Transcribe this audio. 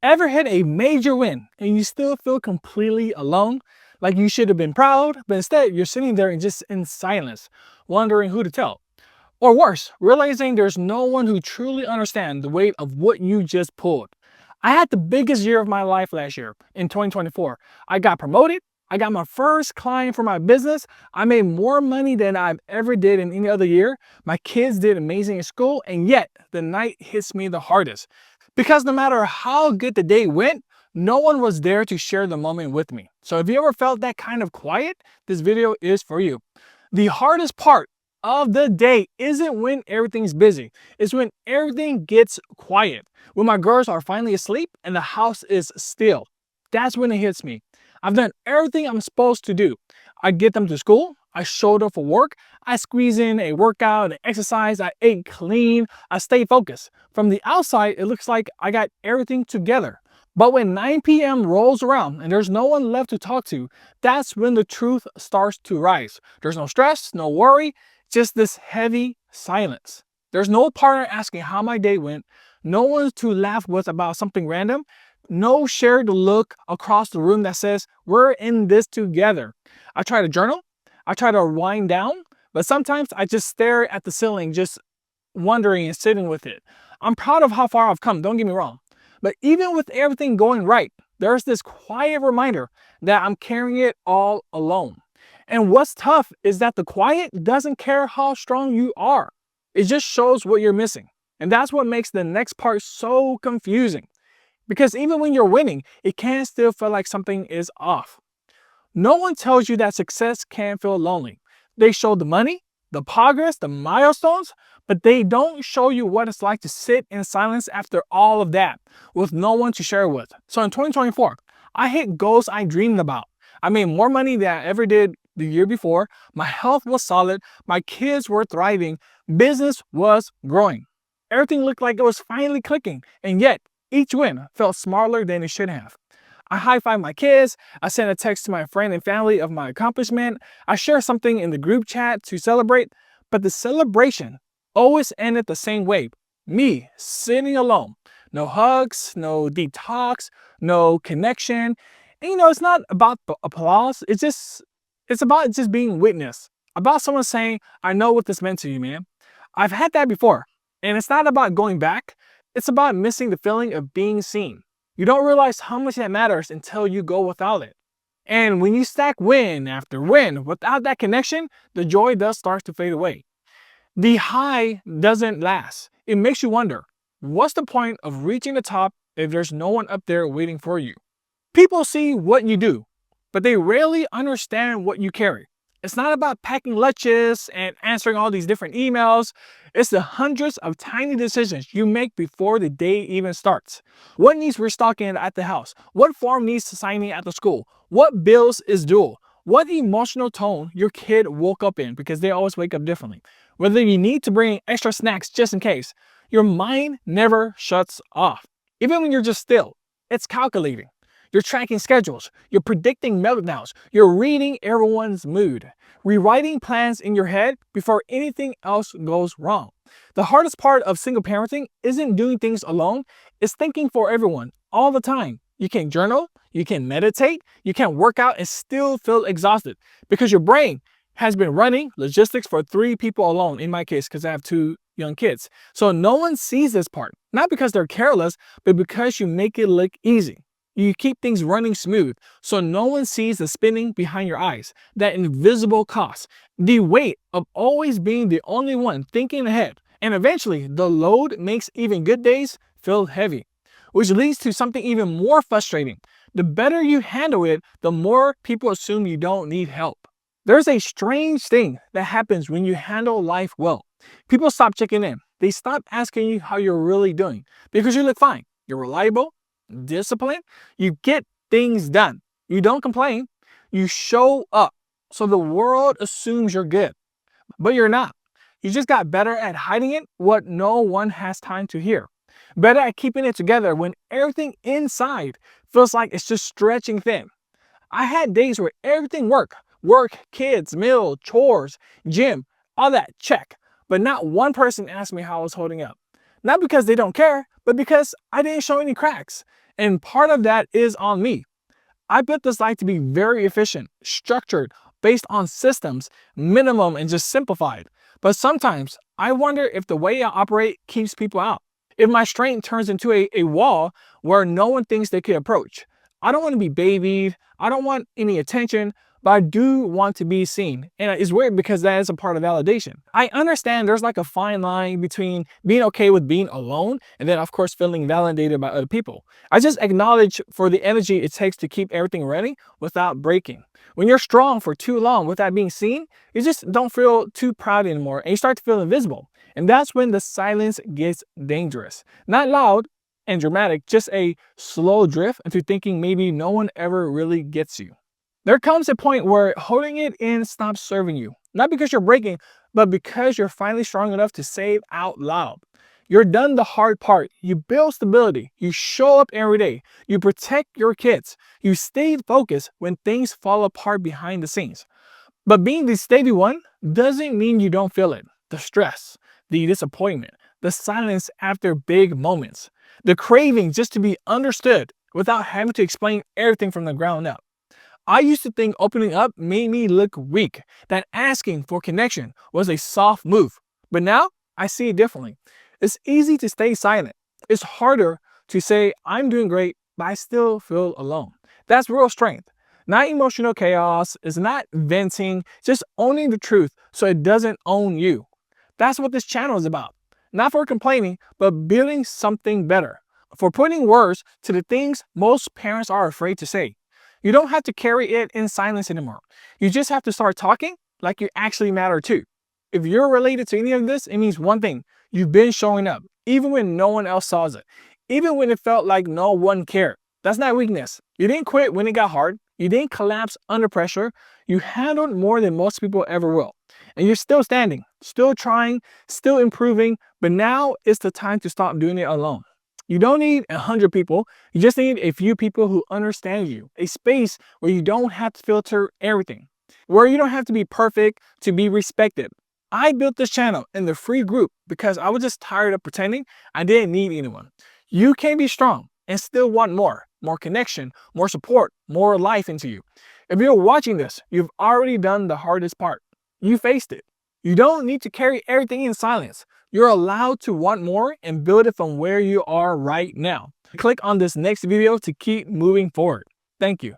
Ever hit a major win and you still feel completely alone? Like you should have been proud, but instead you're sitting there and just in silence, wondering who to tell. Or worse, realizing there's no one who truly understands the weight of what you just pulled. I had the biggest year of my life last year in 2024. I got promoted. I got my first client for my business. I made more money than I've ever did in any other year. My kids did amazing in school, and yet the night hits me the hardest. Because no matter how good the day went, no one was there to share the moment with me. So if you ever felt that kind of quiet, this video is for you. The hardest part of the day isn't when everything's busy. It's when everything gets quiet. When my girls are finally asleep and the house is still. That's when it hits me. I've done everything I'm supposed to do. I get them to school. I showed up for work. I squeeze in a workout, an exercise. I ate clean. I stay focused. From the outside, it looks like I got everything together. But when 9 p.m. rolls around and there's no one left to talk to, that's when the truth starts to rise. There's no stress, no worry, just this heavy silence. There's no partner asking how my day went, no one to laugh with about something random, no shared look across the room that says, we're in this together. I try to journal, I try to wind down, but sometimes I just stare at the ceiling, just wondering and sitting with it. I'm proud of how far I've come, don't get me wrong. But even with everything going right, there's this quiet reminder that I'm carrying it all alone. And what's tough is that the quiet doesn't care how strong you are. It just shows what you're missing. And that's what makes the next part so confusing. Because even when you're winning, it can still feel like something is off. No one tells you that success can feel lonely. They show the money, the progress, the milestones, but they don't show you what it's like to sit in silence after all of that with no one to share with. So in 2024, I hit goals I dreamed about. I made more money than I ever did the year before. My health was solid. My kids were thriving. Business was growing. Everything looked like it was finally clicking. And yet, each win felt smaller than it should have. I high-five my kids, I send a text to my friend and family of my accomplishment, I share something in the group chat to celebrate, but the celebration always ended the same way. Me sitting alone. No hugs, no deep talks, no connection. And it's not about applause, it's about just being witnessed. About someone saying, I know what this meant to you, man. I've had that before. And it's not about going back, it's about missing the feeling of being seen. You don't realize how much that matters until you go without it. And when you stack win after win without that connection, the joy does start to fade away. The high doesn't last. It makes you wonder, what's the point of reaching the top if there's no one up there waiting for you? People see what you do, but they rarely understand what you carry. It's not about packing lunches and answering all these different emails. It's the hundreds of tiny decisions you make before the day even starts. What needs restocking at the house? What form needs signing at the school? What bills is due? What emotional tone your kid woke up in, because they always wake up differently. Whether you need to bring extra snacks just in case. Your mind never shuts off. Even when you're just still, it's calculating. You're tracking schedules, you're predicting meltdowns, you're reading everyone's mood, rewriting plans in your head before anything else goes wrong. The hardest part of single parenting isn't doing things alone, it's thinking for everyone all the time. You can journal, you can meditate, you can work out and still feel exhausted because your brain has been running logistics for 3 people alone, in my case, because I have 2 young kids. So no one sees this part, not because they're careless, but because you make it look easy. You keep things running smooth, so no one sees the spinning behind your eyes, that invisible cost, the weight of always being the only one thinking ahead. And eventually, the load makes even good days feel heavy, which leads to something even more frustrating. The better you handle it, the more people assume you don't need help. There's a strange thing that happens when you handle life well. People stop checking in. They stop asking you how you're really doing because you look fine. You're reliable, discipline, you get things done. You don't complain, you show up. So the world assumes you're good, but you're not. You just got better at hiding it, what no one has time to hear. Better at keeping it together when everything inside feels like it's just stretching thin. I had days where everything work, kids, meal, chores, gym, all that, check. But not one person asked me how I was holding up. Not because they don't care, but because I didn't show any cracks. And part of that is on me. I built this life to be very efficient, structured, based on systems, minimum, and just simplified. But sometimes I wonder if the way I operate keeps people out. If my strength turns into a wall where no one thinks they can approach. I don't want to be babied. I don't want any attention, but I do want to be seen. And it's weird because that is a part of validation. I understand there's like a fine line between being okay with being alone and then, of course, feeling validated by other people. I just acknowledge for the energy it takes to keep everything ready without breaking. When you're strong for too long without being seen, you just don't feel too proud anymore and you start to feel invisible. And that's when the silence gets dangerous. Not loud and dramatic, just a slow drift into thinking maybe no one ever really gets you. There comes a point where holding it in stops serving you. Not because you're breaking, but because you're finally strong enough to say it out loud. You're done the hard part. You build stability. You show up every day. You protect your kids. You stay focused when things fall apart behind the scenes. But being the steady one doesn't mean you don't feel it. The stress, the disappointment, the silence after big moments, the craving just to be understood without having to explain everything from the ground up. I used to think opening up made me look weak, that asking for connection was a soft move. But now I see it differently. It's easy to stay silent. It's harder to say, I'm doing great, but I still feel alone. That's real strength. Not emotional chaos. It's not venting, just owning the truth so it doesn't own you. That's what this channel is about. Not for complaining, but building something better. For putting words to the things most parents are afraid to say. You don't have to carry it in silence anymore. You just have to start talking like you actually matter too. If you're related to any of this, it means one thing. You've been showing up, even when no one else saw it. Even when it felt like no one cared. That's not weakness. You didn't quit when it got hard. You didn't collapse under pressure. You handled more than most people ever will. And you're still standing, still trying, still improving, but now is the time to stop doing it alone. You don't need 100 people. You just need a few people who understand you. A space where you don't have to filter everything. Where you don't have to be perfect to be respected. I built this channel in the free group because I was just tired of pretending I didn't need anyone. You can be strong and still want more connection, more support, more life into you. If you're watching this, you've already done the hardest part. You faced it. You don't need to carry everything in silence. You're allowed to want more and build it from where you are right now. Click on this next video to keep moving forward. Thank you.